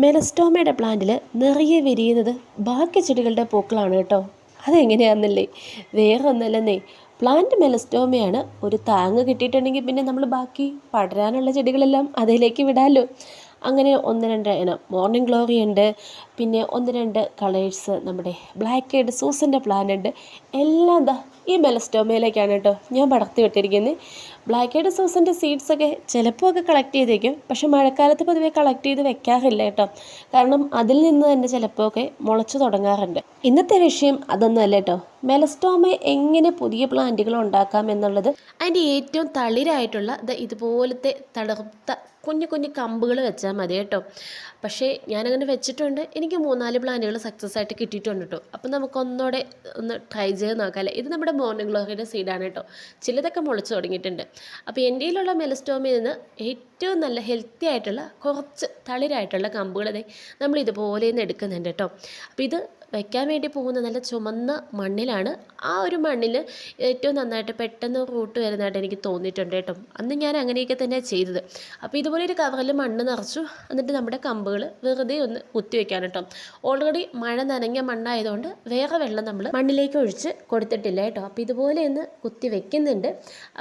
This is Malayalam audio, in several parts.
മെലസ്റ്റോമയുടെ പ്ലാന്റിൽ നിറയെ വിരിയുന്നത് ബാക്കി ചെടികളുടെ പൂക്കളാണ് കേട്ടോ. അതെങ്ങനെയാണെന്നല്ലേ, വേറെ ഒന്നല്ലെന്നേ, പ്ലാന്റ് മെലസ്റ്റോമയാണ്. ഒരു താങ്ങ് കിട്ടിയിട്ടുണ്ടെങ്കിൽ പിന്നെ നമ്മൾ ബാക്കി പടരാനുള്ള ചെടികളെല്ലാം അതിലേക്ക് വിടാമല്ലോ. അങ്ങനെ ഒന്ന് രണ്ട് ഇനം മോർണിംഗ് ഗ്ലോറി ഉണ്ട്, പിന്നെ ഒന്ന് രണ്ട് കളേഴ്സ് നമ്മുടെ ബ്ലാക്ക് ഹെഡ് സൂസൻ്റെ പ്ലാന്റ് ഉണ്ട്. എല്ലാം എന്താ ഈ മെലസ്റ്റോമയിലേക്കാണ് കേട്ടോ ഞാൻ പടർത്തി വിട്ടിരിക്കുന്നത്. ബ്ലാക്ക് ഹെഡ് സൂസൻ്റെ സീഡ്സൊക്കെ ചിലപ്പോൾ ഒക്കെ കളക്ട് ചെയ്ത് വയ്ക്കും, പക്ഷെ മഴക്കാലത്ത് പൊതുവെ കളക്ട് ചെയ്ത് വെക്കാറില്ല കേട്ടോ. കാരണം അതിൽ നിന്ന് തന്നെ ചിലപ്പോൾ ഒക്കെ മുളച്ചു തുടങ്ങാറുണ്ട്. ഇന്നത്തെ വിഷയം അതൊന്നും അല്ല കേട്ടോ. മെലസ്റ്റോമ എങ്ങനെ പുതിയ പ്ലാന്റുകൾ ഉണ്ടാക്കാം എന്നുള്ളത്, അതിൻ്റെ ഏറ്റവും തളിരായിട്ടുള്ള ഇതുപോലത്തെ തളർത്ത കുഞ്ഞു കുഞ്ഞു കമ്പുകൾ വെച്ചാൽ മതി കേട്ടോ. പക്ഷേ ഞാനങ്ങനെ വെച്ചിട്ടുണ്ട്, എനിക്ക് 3-4 പ്ലാന്റുകൾ സക്സസ് ആയിട്ട് കിട്ടിയിട്ടുണ്ട് കേട്ടോ. അപ്പം നമുക്കൊന്നൂടെ ഒന്ന് ട്രൈ ചെയ്ത് നോക്കാമല്ലേ. ഇത് നമ്മുടെ മോർണിംഗ് ഗ്ലോറിയുടെ സീഡാണ് കേട്ടോ. ചിലതൊക്കെ മുളച്ച് തുടങ്ങിയിട്ടുണ്ട്. അപ്പോൾ എൻ്റെ കയ്യിലുള്ള മെലസ്റ്റോമയിൽ നിന്ന് ഏറ്റവും നല്ല ഹെൽത്തി ആയിട്ടുള്ള കുറച്ച് തളിരായിട്ടുള്ള കമ്പുകൾ നമ്മൾ ഇതുപോലെ നിന്ന് എടുക്കുന്നുണ്ട് കേട്ടോ. അപ്പോൾ ഇത് വയ്ക്കാൻ വേണ്ടി പോകുന്ന നല്ല ചുമന്ന മണ്ണിലാണ്. ആ ഒരു മണ്ണിൽ ഏറ്റവും നന്നായിട്ട് പെട്ടെന്ന് റൂട്ട് വരുന്നതായിട്ട് എനിക്ക് തോന്നിയിട്ടുണ്ട് കേട്ടോ. അന്ന് ഞാൻ അങ്ങനെയൊക്കെ തന്നെയാണ് ചെയ്തത്. അപ്പോൾ ഇതുപോലെ ഒരു കവറിൽ മണ്ണ് നിറച്ചു, എന്നിട്ട് നമ്മുടെ കമ്പുകൾ വെറുതെ ഒന്ന് കുത്തി വെക്കാൻ കേട്ടോ. ഓൾറെഡി മഴ നനഞ്ഞ മണ്ണായതുകൊണ്ട് വേറെ വെള്ളം നമ്മൾ മണ്ണിലേക്ക് ഒഴിച്ച് കൊടുത്തിട്ടില്ല കേട്ടോ. അപ്പോൾ ഇതുപോലെ ഒന്ന് കുത്തി വെക്കുന്നുണ്ട്.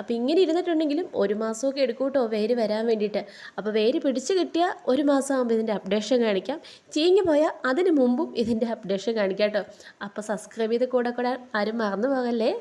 അപ്പോൾ ഇങ്ങനെ ഇരുന്നിട്ടുണ്ടെങ്കിലും 1 മാസമൊക്കെ എടുക്കും കേട്ടോ വേര് വരാൻ വേണ്ടിയിട്ട്. അപ്പോൾ വേര് പിടിച്ച് കിട്ടിയാൽ 1 മാസം ആകുമ്പോൾ ഇതിൻ്റെ അപ്ഡേഷൻ കാണിക്കാം. ചീഞ്ഞു പോയാൽ അതിന് മുമ്പും ഇതിൻ്റെ അപ്ഡേഷൻ കാണിക്കാം കേട്ടോ. അപ്പോൾ സബ്സ്ക്രൈബ് ചെയ്ത് കൂടെ ആരും മറന്നു പോകല്ലേ.